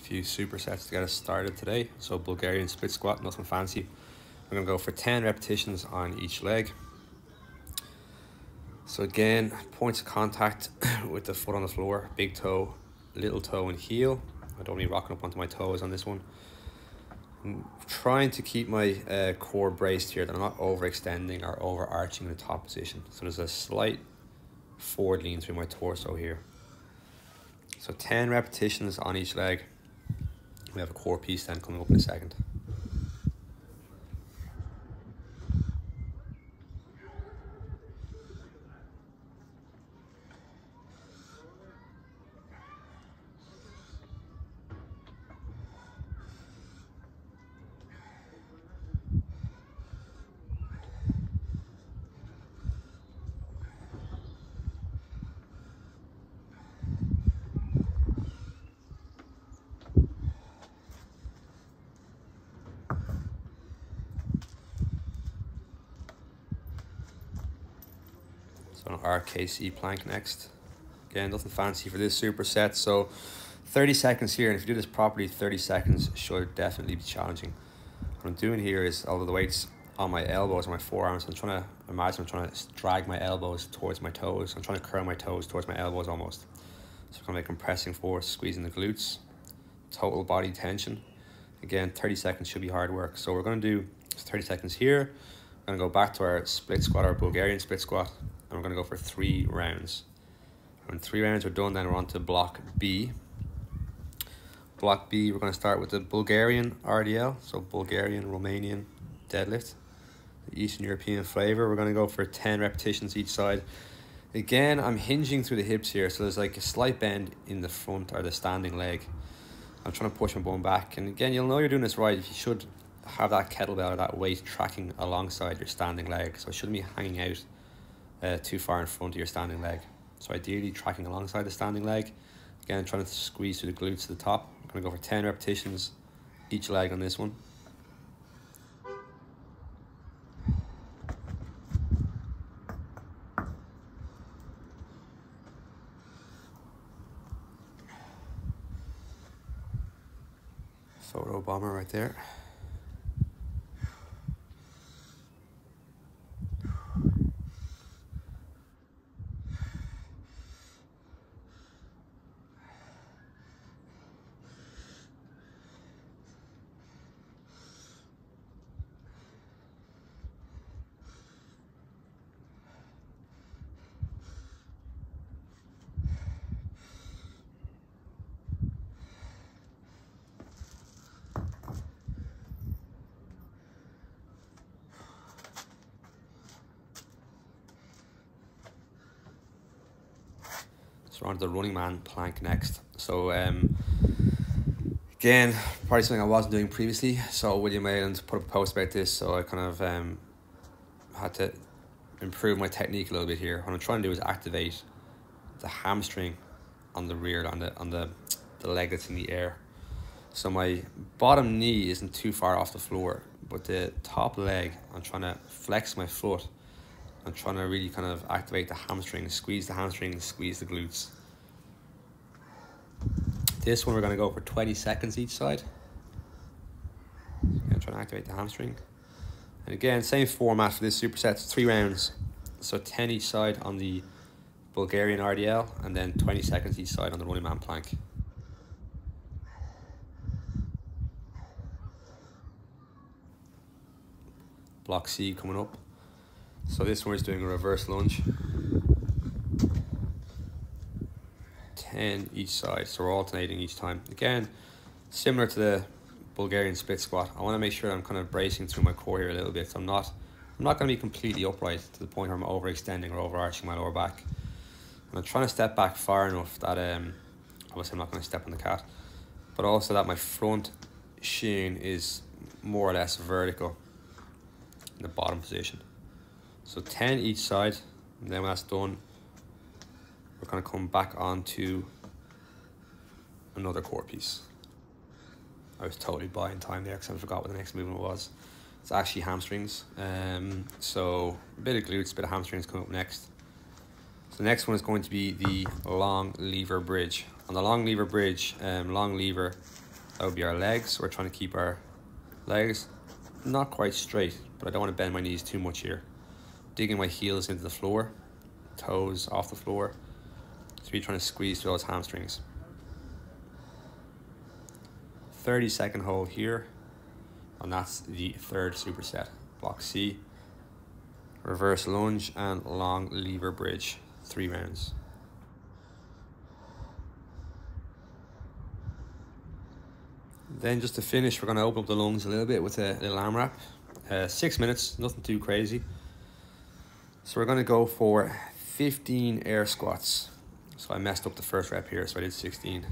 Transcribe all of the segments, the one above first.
few supersets to get us started today. So Bulgarian split squat, nothing fancy. We're gonna go for 10 repetitions on each leg. So again, points of contact with the foot on the floor, big toe, little toe and heel. I don't need rocking up onto my toes on this one. I'm trying to keep my core braced here, that I'm not overextending or overarching in the top position. So there's a slight forward lean through my torso here. So 10 repetitions on each leg. We have a core piece then coming up in a second. So an RKC Plank next. Again, nothing fancy for this superset. So 30 seconds here, and if you do this properly, 30 seconds should definitely be challenging. What I'm doing here is, although the weight's on my elbows and my forearms, I'm trying to drag my elbows towards my toes. I'm trying to curl my toes towards my elbows almost. So kind of like compressing force, squeezing the glutes, total body tension. Again, 30 seconds should be hard work. So we're gonna do 30 seconds here. We're gonna go back to our split squat, our Bulgarian split squat, and we're gonna go for 3 rounds. When 3 rounds are done, then we're on to block B. Block B, we're gonna start with the Bulgarian RDL, so Bulgarian, Romanian deadlift, the Eastern European flavor. We're gonna go for 10 repetitions each side. Again, I'm hinging through the hips here, so there's like a slight bend in the front or the standing leg. I'm trying to push my bone back, and again, you'll know you're doing this right if you should have that kettlebell or that weight tracking alongside your standing leg, so it shouldn't be hanging out too far in front of your standing leg. So ideally tracking alongside the standing leg. Again, trying to squeeze through the glutes to the top. I'm going to go for 10 repetitions each leg on this one. Photo bomber right there. So we're on to the running man plank next. So again, probably something I wasn't doing previously. So William Ayland put up a post about this, so I kind of had to improve my technique a little bit here. What I'm trying to do is activate the hamstring on the rear, on the leg that's in the air. So my bottom knee isn't too far off the floor, but the top leg, I'm trying to flex my foot. I'm trying to really kind of activate the hamstring, squeeze the hamstring, squeeze the glutes. This one we're going to go for 20 seconds each side. I'm trying to activate the hamstring. And again, same format for this superset, it's 3 rounds. So 10 each side on the Bulgarian RDL, and then 20 seconds each side on the running man plank. Block C coming up. So this one is doing a reverse lunge. 10 each side, so we're alternating each time. Again, similar to the Bulgarian split squat, I want to make sure I'm kind of bracing through my core here a little bit. So I'm not going to be completely upright to the point where I'm overextending or overarching my lower back. And I'm trying to step back far enough that obviously I'm not going to step on the cat, but also that my front shin is more or less vertical in the bottom position. So 10 each side, and then when that's done, we're going to come back onto another core piece. I was totally buying time there because I forgot what the next movement was. It's actually hamstrings. So a bit of glutes, a bit of hamstrings coming up next. So the next one is going to be the long lever bridge. On the long lever bridge, long lever, That would be our legs. We're trying to keep our legs not quite straight, but I don't want to bend my knees too much here. Digging my heels into the floor, toes off the floor. So we're trying to squeeze through those hamstrings. 30-second hold here, and that's the third superset. Block C, reverse lunge, and long lever bridge, 3 rounds. Then just to finish, we're going to open up the lungs a little bit with a little AMRAP. 6 minutes, nothing too crazy. So we're going to go for 15 air squats. So I messed up the first rep here, so I did 16.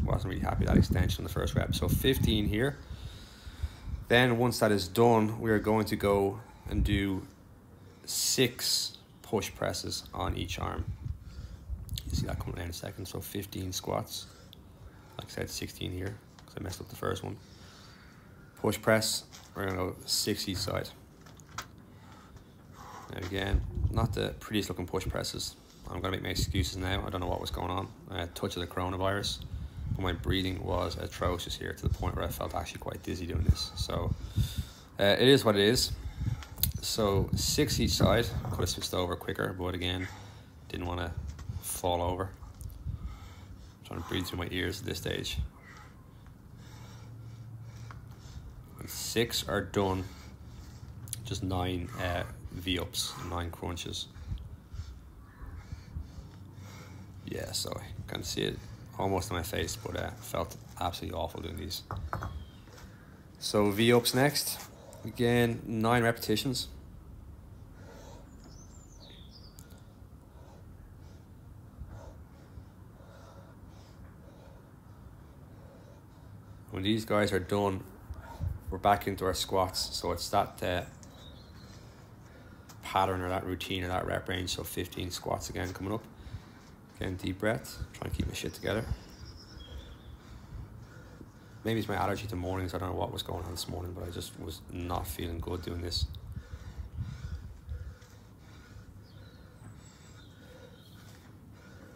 Wasn't really happy with that extension on the first rep. So 15 here. Then once that is done, we are going to go and do 6 push presses on each arm. You see that coming down in a second. So 15 squats. Like I said, 16 here, because I messed up the first one. Push press, we're gonna go 6 each side. And again, not the prettiest looking push presses. I'm gonna make my excuses now. I don't know what was going on. A touch of the coronavirus. But my breathing was atrocious here, to the point where I felt actually quite dizzy doing this. So it is what it is. So 6 each side. Could have switched over quicker, but again, didn't want to fall over. I'm trying to breathe through my ears at this stage. When 6 are done, just 9 V-ups, 9 crunches. Yeah, so I can see it almost on my face, but felt absolutely awful doing these. So V-ups next. Again, 9 repetitions. When these guys are done, we're back into our squats. So it's that pattern or that routine or that rep range. So 15 squats again coming up. Again, deep breath, trying to keep my shit together. Maybe it's my allergy to mornings. I don't know what was going on this morning, but I just was not feeling good doing this.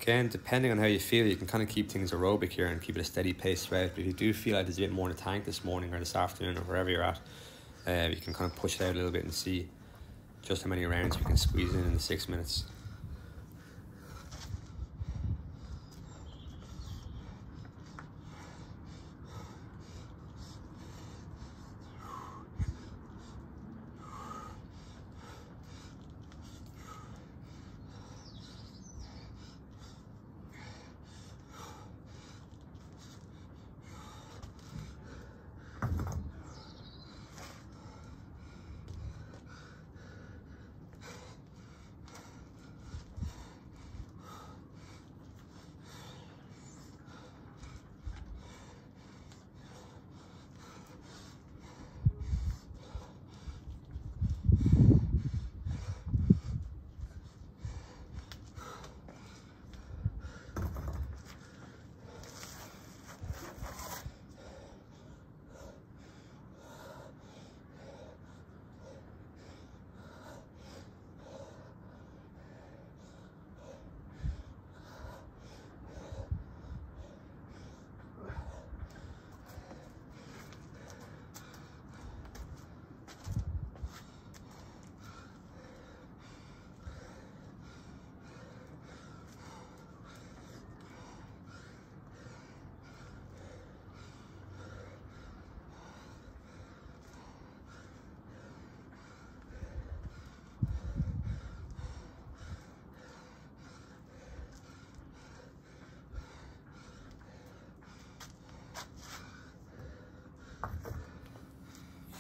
Again, depending on how you feel, you can kind of keep things aerobic here and keep it a steady pace throughout. But if you do feel like there's a bit more in the tank this morning or this afternoon or wherever you're at, you can kind of push it out a little bit and see just how many rounds we can squeeze in the 6 minutes.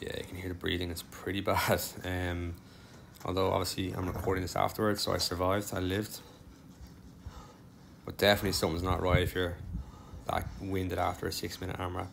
Yeah, you can hear the breathing, it's pretty bad. Although obviously I'm recording this afterwards, so I survived, I lived. But definitely something's not right if you're that winded after a 6 minute AMRAP.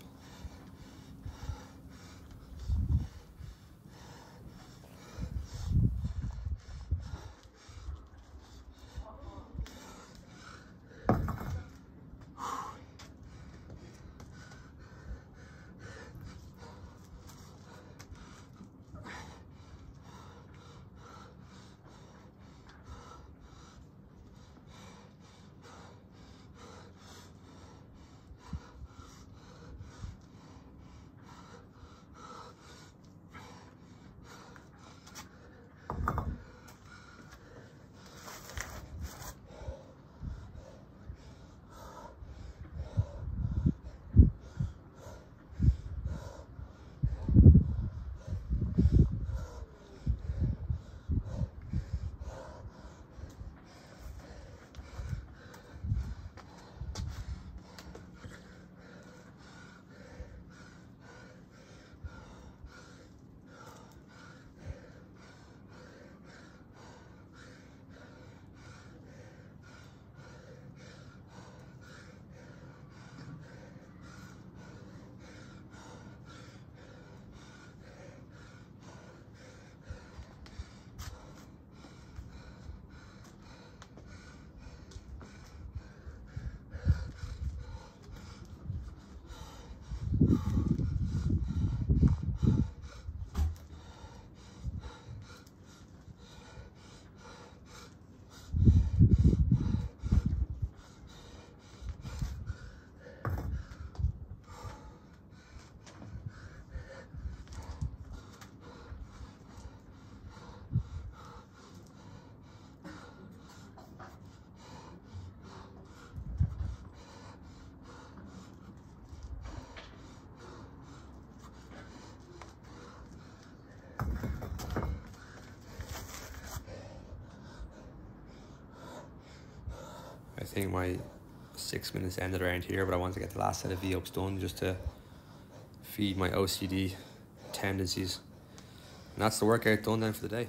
I think my 6 minutes ended around here, but I want to get the last set of V-ups done just to feed my OCD tendencies. And that's the workout done then for the day.